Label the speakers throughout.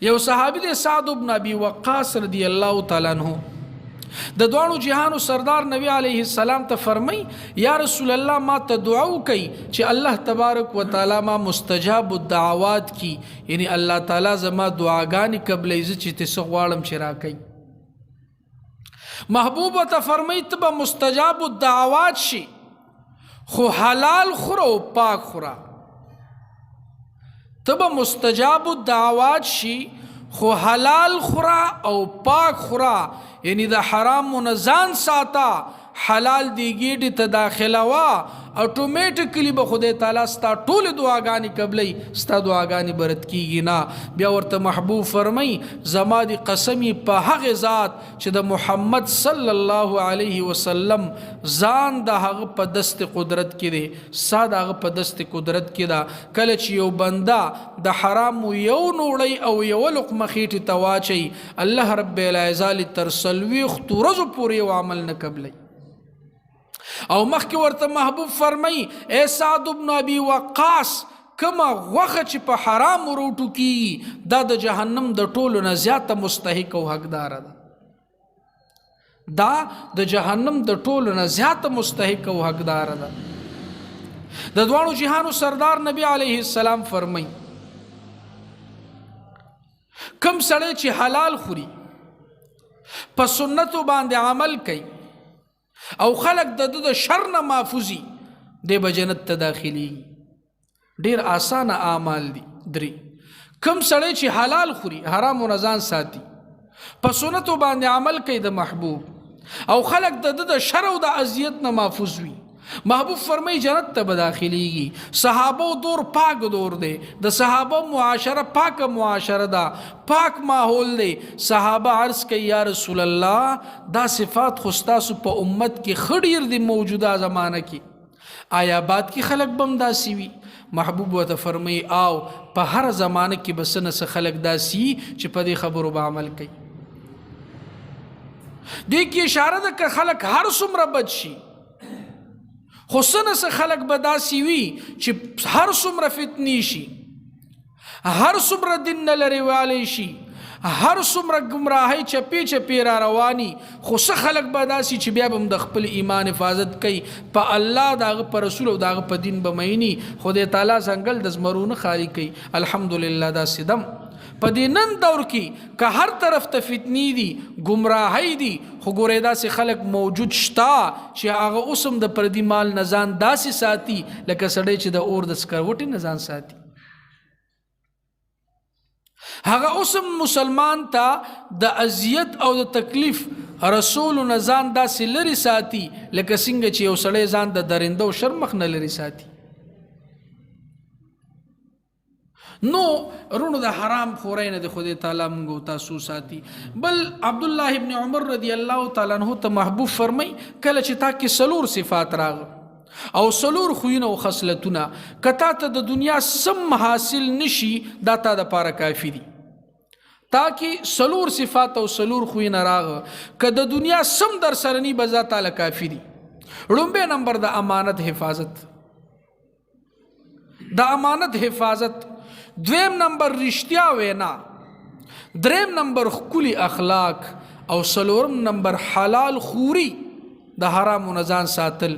Speaker 1: یو صحابی دی سعد بن ابي وقاص رضی الله تعالی عنہ د دوانو جهانو سردار نبی علیه السلام ته فرمای یا رسول الله ما ته دعا وکي چې الله تبارک وتعالى ما مستجاب الدعوات کی یعنی الله تعالی زما دعاګانی قبلې ز چې تاسو غواړم چې راکې محبوب ته فرمای ته مستجاب الدعوات شي خو حلال خورو پاک خورا تبا مستجاب الدعوات شي خو حلال خورا او پاک خورا یعنی دا حرام منزان ساتا حلال دی گیٹی تداخلوا آٹومیٹکلی با خود تعالی ستا طول دعاگانی قبلی ستا دعاگانی برد کیگی نا بیا ورطا محبوب فرمائی زما دی قسمی پا حق ذات چه دا محمد صلی اللہ علیہ وسلم زان دا حق پا دست قدرت کی دے سا دا حق پا دست قدرت کی دا کلچ یو بندا دا حرام یو نوڑی او یو لقم خیٹی تواچی اللہ رب العزال ترسلویخ تو رزو پوری و عمل نکبلی او مخی ورطا محبوب فرمائی اے سعد بن ابی وقاص کما غوخه چی پا حرام روٹو کی دا دا جہنم دا طولو نزیادتا مستحق و حقدار دا دا جہنم دا طولو نزیادتا مستحق و حقدار دا دوانو جہانو سردار نبی علیہ السلام فرمائی کم سڑے چی حلال خوری پا سنتو باندے عمل کئی او خلق د شر نه محفوظي دی به جنت ته داخلي ډیر آسان اعمال دي دري کم سړی چې حلال خوري حرام و نزان ساتي په سنتو باندې عمل کوي د محبوب او خلق د شر او د اذیت نه محفوظ وي محبوب فرمای جنت ته داخليږي صحابه دور پاک دور دی د صحابه معاشره پاک معاشره دا پاک ماحول دی صحابه عرض کوي یا رسول الله دا صفات خستاسو په امت کې خډیر دی موجوده زمانہ کې آیا بعد کې خلق بم داسي وي محبوب وته فرمای او په هر زمانہ کې بسنه څخه خلق داسي چې په دې خبرو به عمل کوي دې کې اشاره ده ک خلق هر څومره بد شي خو سنه سه خلق بداسي وي چې هر څومره فتنی شي هر څومره دین نه لري والی شي هر څومره گمراهی چپی چپی را رواني خو سه خلق بداسي چې بیا هم د خپل ایمان حفاظت کوي په الله دغه پر رسول او دغه په دین بمینی خدای تعالی څنګه د زمرونه خالی کوي الحمدلله دا سدم په دې نن دور کې که هر طرف ته فتنی دي گمراهی دي خو ګورې داسې خلق موجود شتا چې هغه اوسم د پردي مال نزان داسې ساتي لکه سړی چې د اور د سکروټي نزان ساتي هغه اوسم مسلمان ته د اذیت او د تکلیف رسول نزان داسې لري ساتي لکه څنګه چې یو سړی ځان د درنده او شرمخ نه لري ساتي نو رونو د حرام خورای نه د خدای تعالی مونږ تاسو ساتي بل عبد الله ابن عمر رضی الله تعالی عنہ ته محبوب فرمای کله چې تا کې سلور صفات راغ او سلور خوینه او خصلتونه کته ته د دنیا سم حاصل نشي دا تا د پاره کافی دي تاکي سلور صفات او سلور خوینه راغ که د دنیا سم در سرنی بزا تعالی کافی دي لومبه نمبر د امانت حفاظت د امانت حفاظت دویم نمبر رشتیا وینا دریم نمبر خکولی اخلاق او سلورم نمبر حلال خوری د حرام و نزان ساتل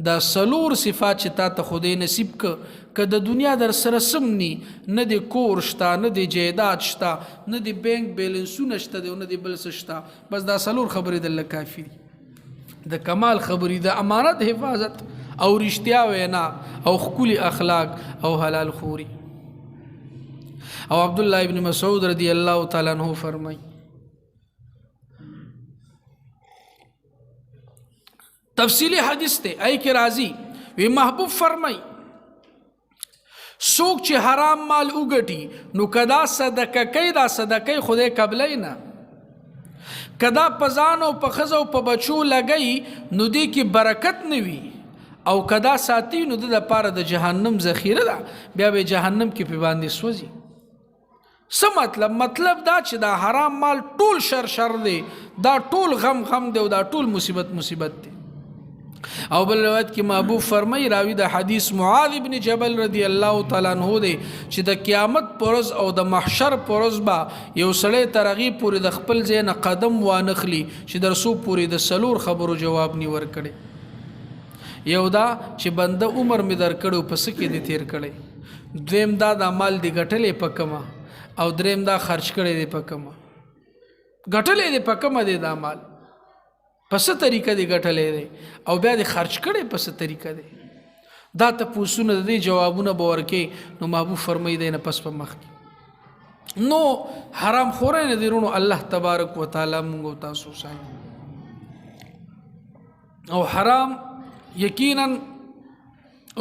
Speaker 1: د سلور صفات چې تا ته خدای نصیب که د دنیا در سره سم نی نه د کور شتا نه د جیداد شتا نه د بینک بیلنسونه شتا نه د بل څه شتا بس دا سلور خبرې دلته کافی دي د کمال خبرې د امانت حفاظت او رشتیا وینا او خکولی اخلاق او حلال خوری او عبداللہ ابن مسعود رضی اللہ تعالیٰ عنہ فرمائی تفصیلی حدیث تے ای کے راضی وی محبوب فرمائی سوک چی حرام مال اگٹی نو کدا صدقہ کئی دا صدقہ خودے قبلی نا کدا پزانو پخزو پا بچو لگئی نو دی کی برکت نوی او کدا ساتی نو دا پار دا جہنم ذخیره دا بیا بے جہنم کی پیباندی سوزی سو مطلب دا چې دا حرام مال ټول شر دی دا ټول غم دی او دا ټول مصیبت دی او بل روایت کې محبوب فرمای راوی د حدیث معاذ ابن جبل رضی الله تعالی عنہ دی چې د قیامت پرز او د محشر پرز با یو سړی ترغی پوری د خپل ځای نه قدم وانخلی چې درسو پوری د سلور خبرو جواب نی ور کړي یو دا چې بنده عمر می در کړو پس کې دی تیر کړي دویم دا د مال دی ګټلې پکما او دریم دا خرج کړي دی پکما ګټلې دی پکما دی دا مال پس طریقه دی ګټلې دی او بیا دی خرج کړي پس طریقه دی دا ته پوښتنه دی جوابونه باور کې نو محبوب فرمایي دی نه پس په مخ کې نو حرام خورې نه دی رونو الله تبارک وتعالى موږ تاسو سره او حرام یقینا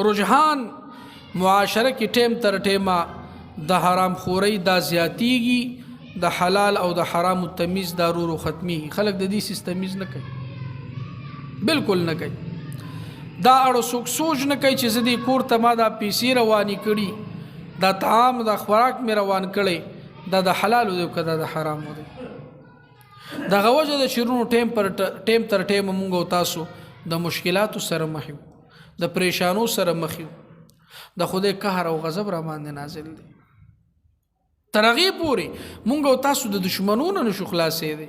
Speaker 1: رجحان معاشره کې ټیم تر ټیمه د حرام خوري دا زیاتیږي د حلال او د حرام تمیز دارو ختمي خلق د دې سیستمیز نه کوي بالکل نه کوي دا اړو سوچ نه کوي چې زدي کور ته ما دا پیسې رواني کړي دا طعام دا خوراک مې روان کړي دا د حلال او کدا د حرام دی دا غوجه د شیرونو ټیم تر ټیم مونږ تاسو د مشکلاتو سره مخ یو د پریشانو سره مخ یو د خدای قهر او غضب را باندې نازل دی ترغی پوری مونږ او تاسو د دشمنونو نشو خلاصې دي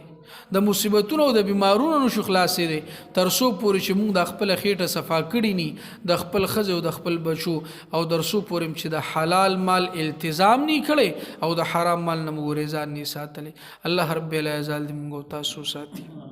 Speaker 1: د مصیبتونو او د بیمارونو نشو خلاصې دي ترسو پوری چې مونږ د خپل خېټه صفا کړی ني د خپل خزه او د خپل بچو او درسو پوری چې د حلال مال التزام ني کړي او د حرام مال نه مغورزان ني ساتلي الله رب العزت دې مونږ او تاسو ساتي